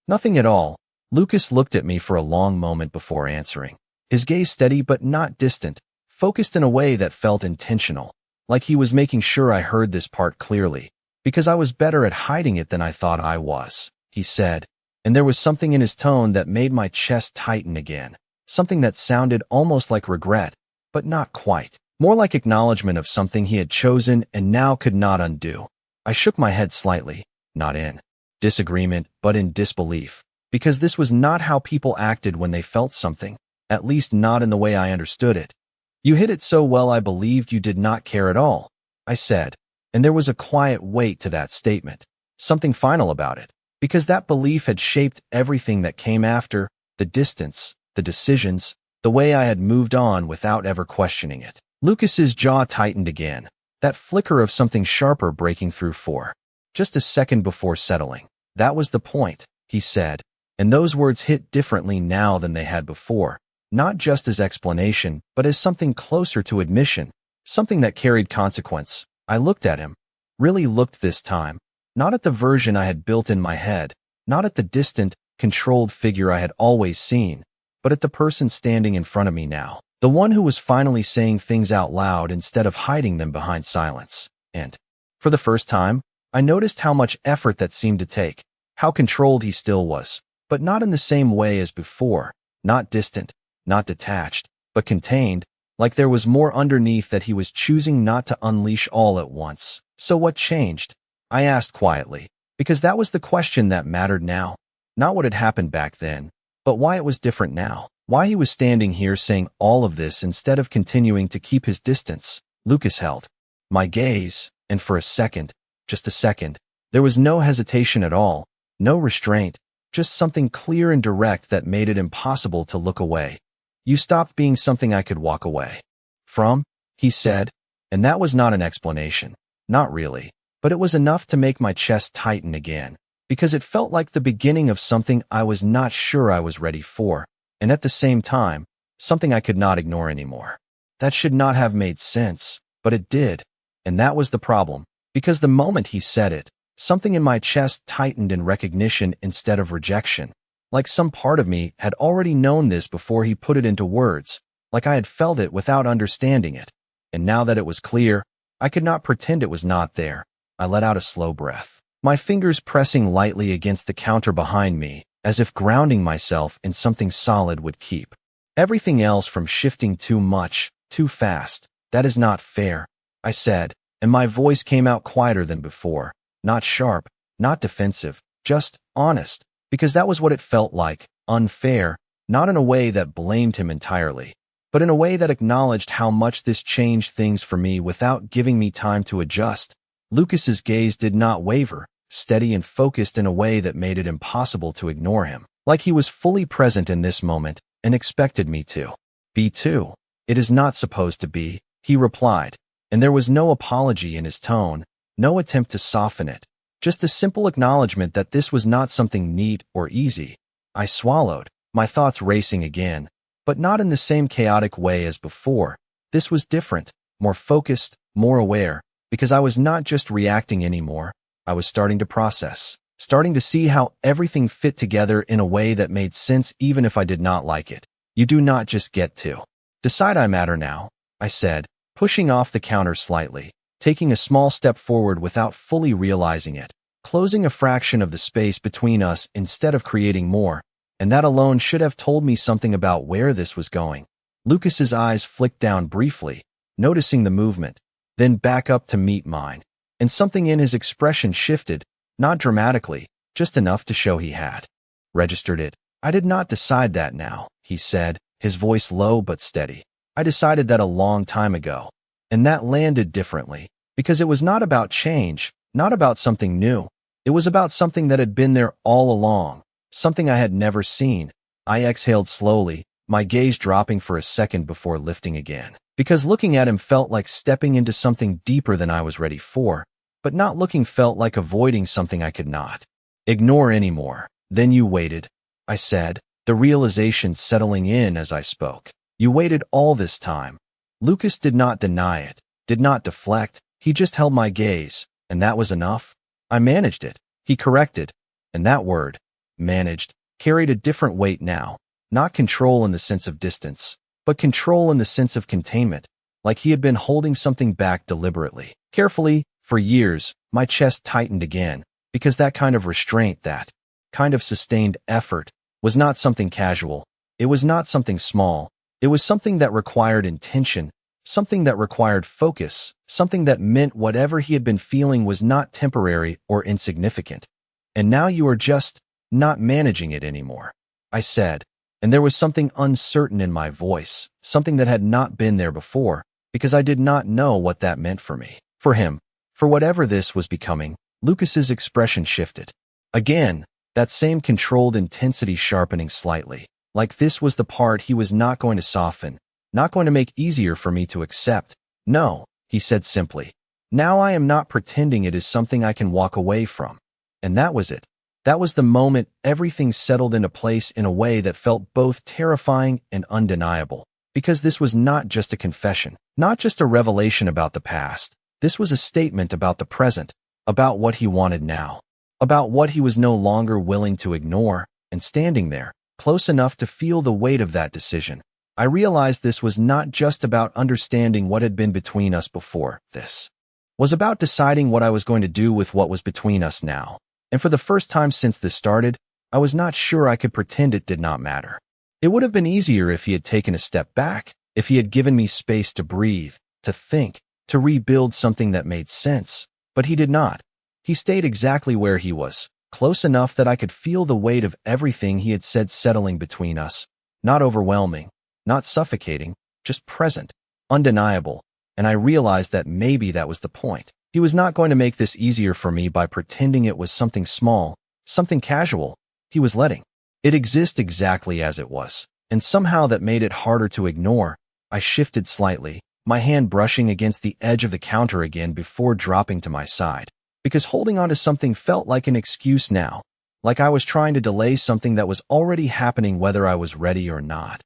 nothing at all. Lucas looked at me for a long moment before answering, his gaze steady but not distant, focused in a way that felt intentional, like he was making sure I heard this part clearly. Because I was better at hiding it than I thought I was, he said, and there was something in his tone that made my chest tighten again, something that sounded almost like regret, but not quite, more like acknowledgement of something he had chosen and now could not undo. I shook my head slightly, not in disagreement, but in disbelief, because this was not how people acted when they felt something, at least not in the way I understood it. You hid it so well I believed you did not care at all, I said. And there was a quiet weight to that statement, something final about it, because that belief had shaped everything that came after, the distance, the decisions, the way I had moved on without ever questioning it. Lucas's jaw tightened again, that flicker of something sharper breaking through for just a second before settling. That was the point, he said, and those words hit differently now than they had before, not just as explanation, but as something closer to admission, something that carried consequence. I looked at him, really looked this time, not at the version I had built in my head, not at the distant, controlled figure I had always seen, but at the person standing in front of me now, the one who was finally saying things out loud instead of hiding them behind silence. And, for the first time, I noticed how much effort that seemed to take, how controlled he still was, but not in the same way as before, not distant, not detached, but contained, like there was more underneath that he was choosing not to unleash all at once. So what changed? I asked quietly, because that was the question that mattered now. Not what had happened back then, but why it was different now. Why he was standing here saying all of this instead of continuing to keep his distance. Lucas held my gaze, and for a second, just a second, there was no hesitation at all, no restraint, just something clear and direct that made it impossible to look away. You stopped being something I could walk away from, he said, and that was not an explanation, not really, but it was enough to make my chest tighten again, because it felt like the beginning of something I was not sure I was ready for, and at the same time, something I could not ignore anymore. That should not have made sense, but it did, and that was the problem, because the moment he said it, something in my chest tightened in recognition instead of rejection. Like some part of me had already known this before he put it into words, like I had felt it without understanding it. And now that it was clear, I could not pretend it was not there. I let out a slow breath, my fingers pressing lightly against the counter behind me, as if grounding myself in something solid would keep everything else from shifting too much, too fast. That is not fair, I said, and my voice came out quieter than before, not sharp, not defensive, just honest. Because that was what it felt like, unfair, not in a way that blamed him entirely, but in a way that acknowledged how much this changed things for me without giving me time to adjust. Lucas's gaze did not waver, steady and focused in a way that made it impossible to ignore him, like he was fully present in this moment and expected me to be too. It is not supposed to be, he replied, and there was no apology in his tone, no attempt to soften it. Just a simple acknowledgement that this was not something neat or easy. I swallowed, my thoughts racing again, but not in the same chaotic way as before. This was different, more focused, more aware, because I was not just reacting anymore. I was starting to process, starting to see how everything fit together in a way that made sense even if I did not like it. You do not just get to decide I matter now, I said, pushing off the counter slightly, taking a small step forward without fully realizing it, closing a fraction of the space between us instead of creating more, and that alone should have told me something about where this was going. Lucas's eyes flicked down briefly, noticing the movement, then back up to meet mine, and something in his expression shifted, not dramatically, just enough to show he had registered it. I did not decide that now, he said, his voice low but steady. I decided that a long time ago, and that landed differently, because it was not about change, not about something new. It was about something that had been there all along, something I had never seen. I exhaled slowly, my gaze dropping for a second before lifting again, because looking at him felt like stepping into something deeper than I was ready for, but not looking felt like avoiding something I could not ignore anymore. Then you waited, I said, the realization settling in as I spoke. You waited all this time. Lucas did not deny it, did not deflect, he just held my gaze, and that was enough. I managed it, he corrected, and that word, managed, carried a different weight now, not control in the sense of distance, but control in the sense of containment, like he had been holding something back deliberately, carefully, for years. My chest tightened again, because that kind of restraint, that kind of sustained effort, was not something casual. It was not something small. It was something that required intention, something that required focus, something that meant whatever he had been feeling was not temporary or insignificant. And now you are just not managing it anymore, I said, and there was something uncertain in my voice, something that had not been there before, because I did not know what that meant for me, for him, for whatever this was becoming. Lucas's expression shifted. Again, that same controlled intensity sharpening slightly, like this was the part he was not going to soften, not going to make easier for me to accept. No, he said simply. Now I am not pretending it is something I can walk away from. And that was it. That was the moment everything settled into place in a way that felt both terrifying and undeniable. Because this was not just a confession, not just a revelation about the past. This was a statement about the present, about what he wanted now, about what he was no longer willing to ignore, and standing there, close enough to feel the weight of that decision. I realized this was not just about understanding what had been between us before. This was about deciding what I was going to do with what was between us now. And for the first time since this started, I was not sure I could pretend it did not matter. It would have been easier if he had taken a step back, if he had given me space to breathe, to think, to rebuild something that made sense. But he did not. He stayed exactly where he was, close enough that I could feel the weight of everything he had said settling between us. Not overwhelming, not suffocating, just present, undeniable, and I realized that maybe that was the point. He was not going to make this easier for me by pretending it was something small, something casual. He was letting it exist exactly as it was, and somehow that made it harder to ignore. I shifted slightly, my hand brushing against the edge of the counter again before dropping to my side, because holding on to something felt like an excuse now, like I was trying to delay something that was already happening whether I was ready or not.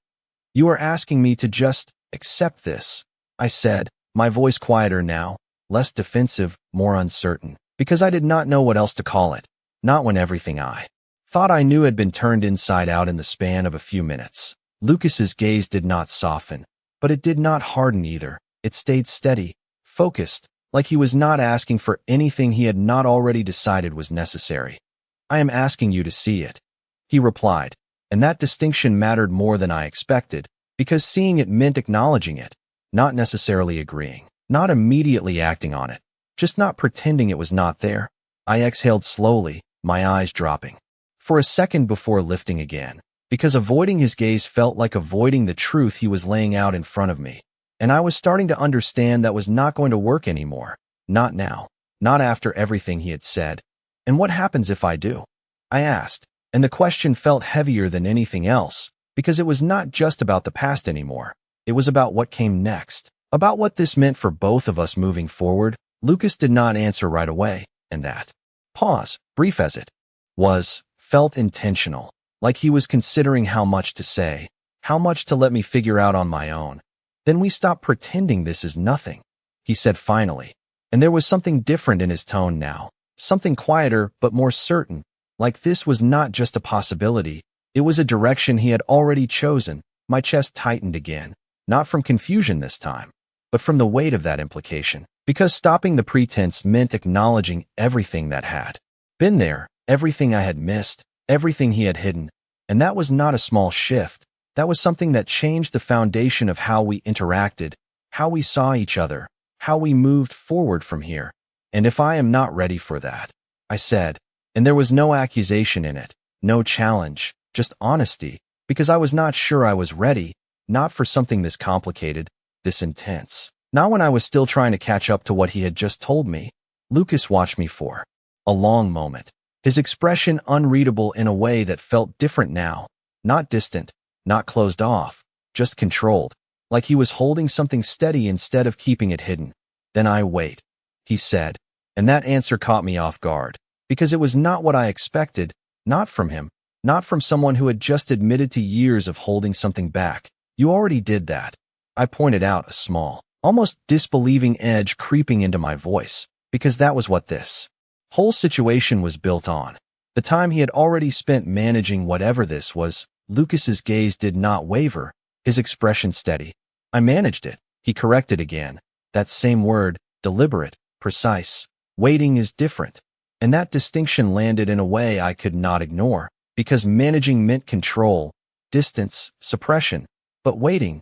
You are asking me to just accept this, I said, my voice quieter now, less defensive, more uncertain, because I did not know what else to call it, not when everything I thought I knew had been turned inside out in the span of a few minutes. Lucas's gaze did not soften, but it did not harden either. It stayed steady, focused, like he was not asking for anything he had not already decided was necessary. I am asking you to see it, he replied, and that distinction mattered more than I expected, because seeing it meant acknowledging it, not necessarily agreeing, not immediately acting on it, just not pretending it was not there. I exhaled slowly, my eyes dropping, for a second before lifting again, because avoiding his gaze felt like avoiding the truth he was laying out in front of me, and I was starting to understand that was not going to work anymore, not now, not after everything he had said. And what happens if I do? I asked, and the question felt heavier than anything else, because it was not just about the past anymore. It was about what came next, about what this meant for both of us moving forward. Lucas did not answer right away, and that pause, brief as it was, felt intentional, like he was considering how much to say, how much to let me figure out on my own. Then we stop pretending this is nothing, he said finally, and there was something different in his tone now, something quieter but more certain, like this was not just a possibility, it was a direction he had already chosen, My chest tightened again, not from confusion this time, but from the weight of that implication. Because stopping the pretense meant acknowledging everything that had been there, everything I had missed, everything he had hidden. And that was not a small shift. That was something that changed the foundation of how we interacted, how we saw each other, how we moved forward from here. And if I am not ready for that, I said, and there was no accusation in it, no challenge, just honesty, because I was not sure I was ready, not for something this complicated, this intense. Not when I was still trying to catch up to what he had just told me. Lucas watched me for a long moment, his expression unreadable in a way that felt different now, not distant, not closed off, just controlled, like he was holding something steady instead of keeping it hidden. Then I wait, he said, and that answer caught me off guard, because it was not what I expected, not from him, not from someone who had just admitted to years of holding something back. You already did that. I pointed out a small, almost disbelieving edge creeping into my voice, because that was what this whole situation was built on. The time he had already spent managing whatever this was. Lucas's gaze did not waver, his expression steady. I managed it, he corrected again. That same word, deliberate, precise. Waiting is different. And that distinction landed in a way I could not ignore, because managing meant control, distance, suppression. But waiting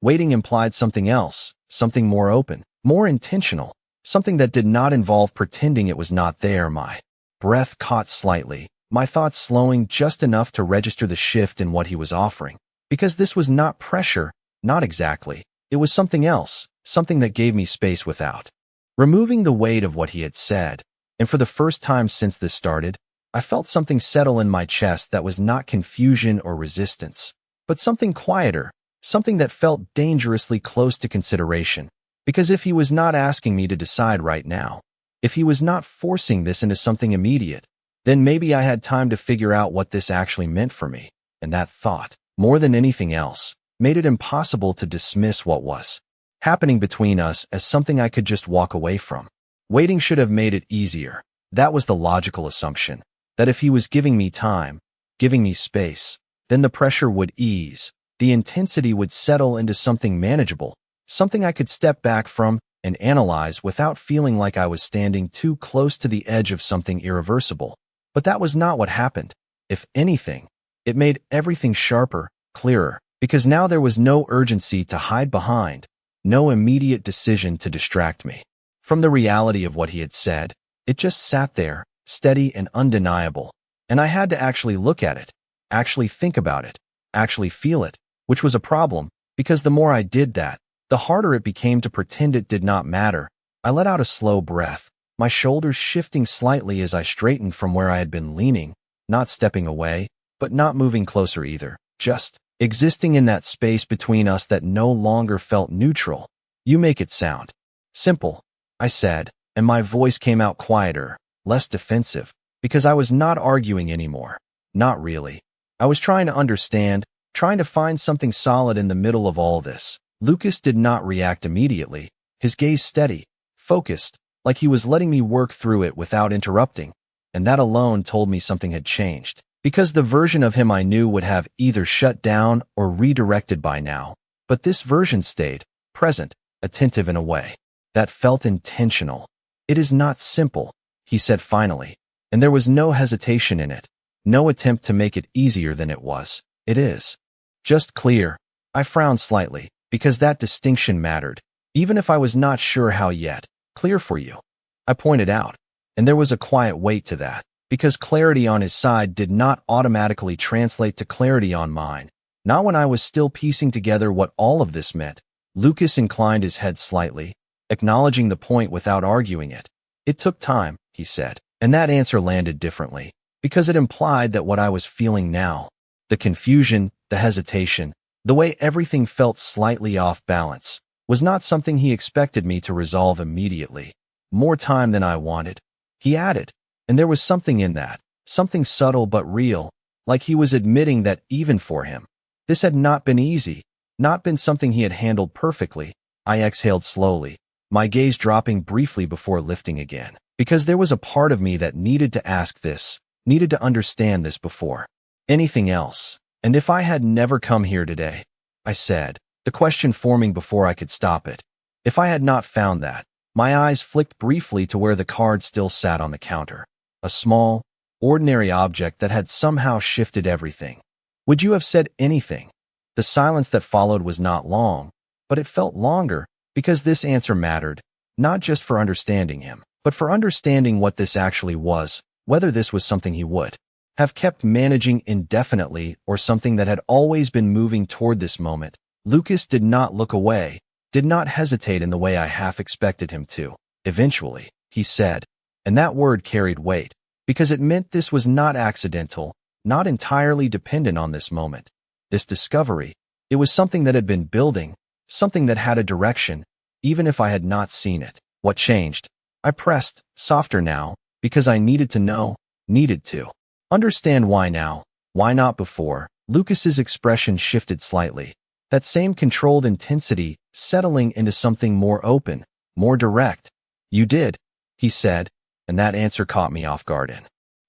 implied something else, something more open, more intentional, something that did not involve pretending it was not there. My breath caught slightly, my thoughts slowing just enough to register the shift in what he was offering. Because this was not pressure, not exactly. It was something else, something that gave me space without removing the weight of what he had said. And for the first time since this started, I felt something settle in my chest that was not confusion or resistance, but something quieter, something that felt dangerously close to consideration. Because if he was not asking me to decide right now, if he was not forcing this into something immediate, then maybe I had time to figure out what this actually meant for me. And that thought, more than anything else, made it impossible to dismiss what was happening between us as something I could just walk away from. Waiting should have made it easier. That was the logical assumption, that if he was giving me time, giving me space, then the pressure would ease, the intensity would settle into something manageable, something I could step back from and analyze without feeling like I was standing too close to the edge of something irreversible. But that was not what happened. If anything, it made everything sharper, clearer, because now there was no urgency to hide behind, no immediate decision to distract me from the reality of what he had said. It just sat there, steady and undeniable, and I had to actually look at it, actually think about it, actually feel it, which was a problem, because the more I did that, the harder it became to pretend it did not matter. I let out a slow breath, my shoulders shifting slightly as I straightened from where I had been leaning, not stepping away, but not moving closer either, just existing in that space between us that no longer felt neutral. You make it sound simple, I said, and my voice came out quieter, less defensive, because I was not arguing anymore. Not really. I was trying to understand, trying to find something solid in the middle of all this. Lucas did not react immediately, his gaze steady, focused, like he was letting me work through it without interrupting, and that alone told me something had changed. Because the version of him I knew would have either shut down or redirected by now. But this version stayed, present, attentive in a way that felt intentional. It is not simple, he said finally, and there was no hesitation in it, no attempt to make it easier than it was. It is just clear. I frowned slightly, because that distinction mattered, even if I was not sure how yet. Clear for you, I pointed out, and there was a quiet weight to that. Because clarity on his side did not automatically translate to clarity on mine. Not when I was still piecing together what all of this meant. Lucas inclined his head slightly, acknowledging the point without arguing it. It took time, he said, and that answer landed differently, because it implied that what I was feeling now, the confusion, the hesitation, the way everything felt slightly off balance, was not something he expected me to resolve immediately. More time than I wanted, he added. And there was something in that, something subtle but real, like he was admitting that even for him, this had not been easy, not been something he had handled perfectly. I exhaled slowly, my gaze dropping briefly before lifting again, because there was a part of me that needed to ask this, needed to understand this before anything else. And if I had never come here today, I said, the question forming before I could stop it. If I had not found that, my eyes flicked briefly to where the card still sat on the counter. A small, ordinary object that had somehow shifted everything. Would you have said anything? The silence that followed was not long, but it felt longer because this answer mattered, not just for understanding him, but for understanding what this actually was, whether this was something he would have kept managing indefinitely or something that had always been moving toward this moment. Lucas did not look away, did not hesitate in the way I half expected him to. Eventually, he said, and that word carried weight, because it meant this was not accidental, not entirely dependent on this moment. This discovery, it was something that had been building, something that had a direction, even if I had not seen it. What changed? I pressed, softer now, because I needed to know, needed to understand why now, why not before. Lucas's expression shifted slightly. That same controlled intensity settling into something more open, more direct. You did, he said, and that answer caught me off guard in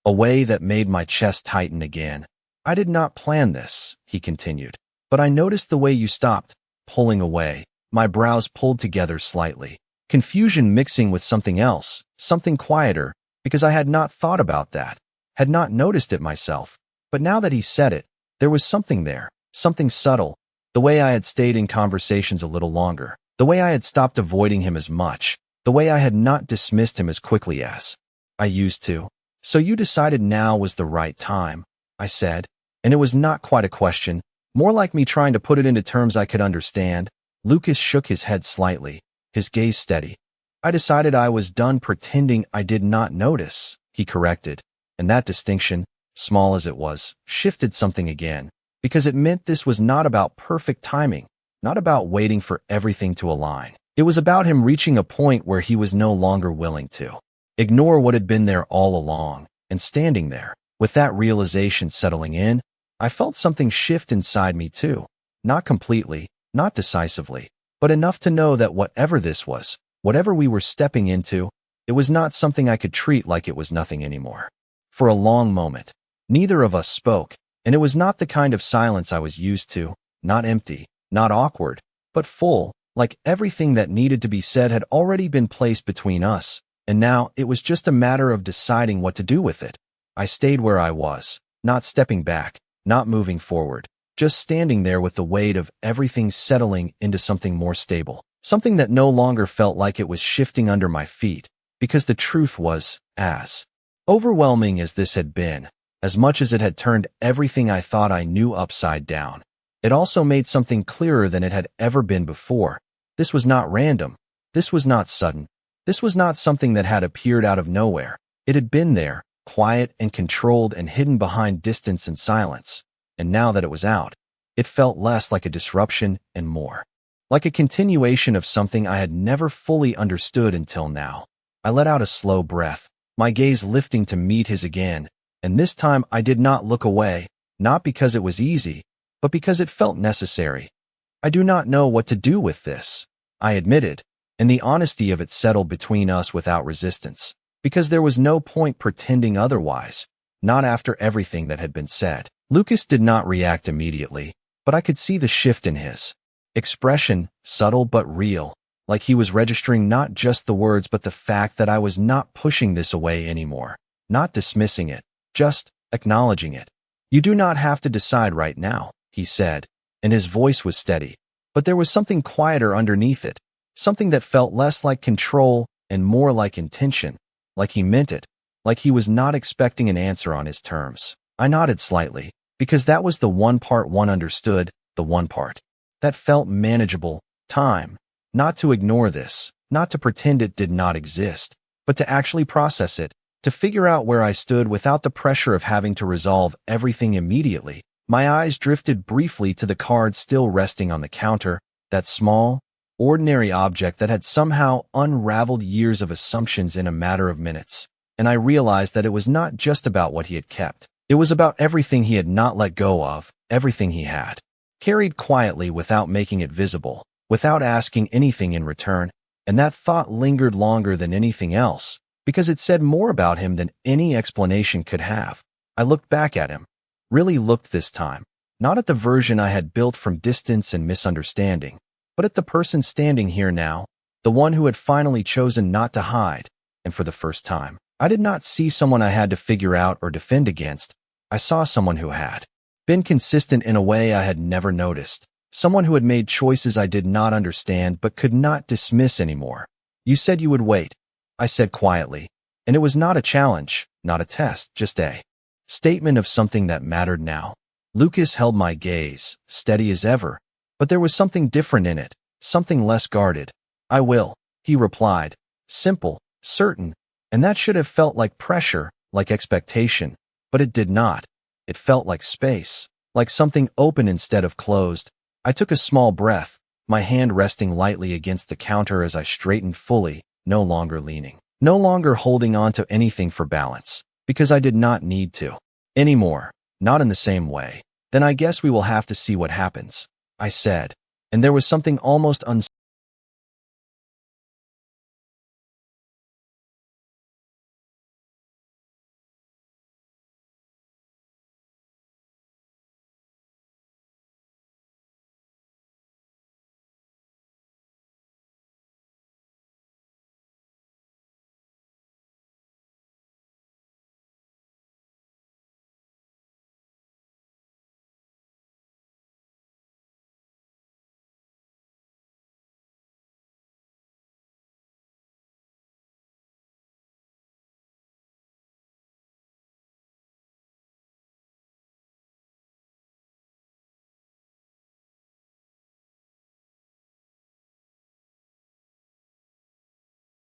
a way that made my chest tighten again. I did not plan this, he continued, but I noticed the way you stopped, pulling away. My brows pulled together slightly, confusion mixing with something else, something quieter, because I had not thought about that, had not noticed it myself. But now that he said it, there was something there, something subtle. The way I had stayed in conversations a little longer, the way I had stopped avoiding him as much, the way I had not dismissed him as quickly as I used to. So you decided now was the right time, I said, and it was not quite a question, more like me trying to put it into terms I could understand. Lucas shook his head slightly, his gaze steady. I decided I was done pretending I did not notice, he corrected, and that distinction, small as it was, shifted something again, because it meant this was not about perfect timing, not about waiting for everything to align. It was about him reaching a point where he was no longer willing to ignore what had been there all along, and standing there, with that realization settling in, I felt something shift inside me too. Not completely, not decisively, but enough to know that whatever this was, whatever we were stepping into, it was not something I could treat like it was nothing anymore. For a long moment, neither of us spoke, and it was not the kind of silence I was used to, not empty, not awkward, but full, like everything that needed to be said had already been placed between us, and now it was just a matter of deciding what to do with it. I stayed where I was, not stepping back, not moving forward, just standing there with the weight of everything settling into something more stable, something that no longer felt like it was shifting under my feet, because the truth was, as overwhelming as this had been, as much as it had turned everything I thought I knew upside down, it also made something clearer than it had ever been before. This was not random. This was not sudden. This was not something that had appeared out of nowhere. It had been there, quiet and controlled and hidden behind distance and silence. And now that it was out, it felt less like a disruption and more like a continuation of something I had never fully understood until now. I let out a slow breath, my gaze lifting to meet his again, and this time I did not look away, not because it was easy, but because it felt necessary. I do not know what to do with this, I admitted, and the honesty of it settled between us without resistance, because there was no point pretending otherwise, not after everything that had been said. Lucas did not react immediately, but I could see the shift in his expression, subtle but real, like he was registering not just the words but the fact that I was not pushing this away anymore, not dismissing it, just acknowledging it. You do not have to decide right now, he said, and his voice was steady, but there was something quieter underneath it, something that felt less like control and more like intention, like he meant it, like he was not expecting an answer on his terms. I nodded slightly, because that was the one part one understood, the one part that felt manageable. Time, not to ignore this, not to pretend it did not exist, but to actually process it, to figure out where I stood without the pressure of having to resolve everything immediately. My eyes drifted briefly to the card still resting on the counter, that small, ordinary object that had somehow unraveled years of assumptions in a matter of minutes, and I realized that it was not just about what he had kept. It was about everything he had not let go of, everything he had carried quietly without making it visible, without asking anything in return, and that thought lingered longer than anything else, because it said more about him than any explanation could have. I looked back at him, really looked this time, Not at the version I had built from distance and misunderstanding, but at the person standing here now, the one who had finally chosen not to hide, and for the first time. I did not see someone I had to figure out or defend against. I saw someone who had been consistent in a way I had never noticed. Someone who had made choices I did not understand but could not dismiss anymore. You said you would wait, I said quietly, and it was not a challenge, not a test, just a statement of something that mattered now. Lucas held my gaze, steady as ever, but there was something different in it, something less guarded. I will, he replied, simple, certain, and that should have felt like pressure, like expectation, but it did not. It felt like space, like something open instead of closed. I took a small breath, my hand resting lightly against the counter as I straightened fully, no longer leaning, no longer holding on to anything for balance, because I did not need to anymore, not in the same way. Then I guess we will have to see what happens, I said, and there was something almost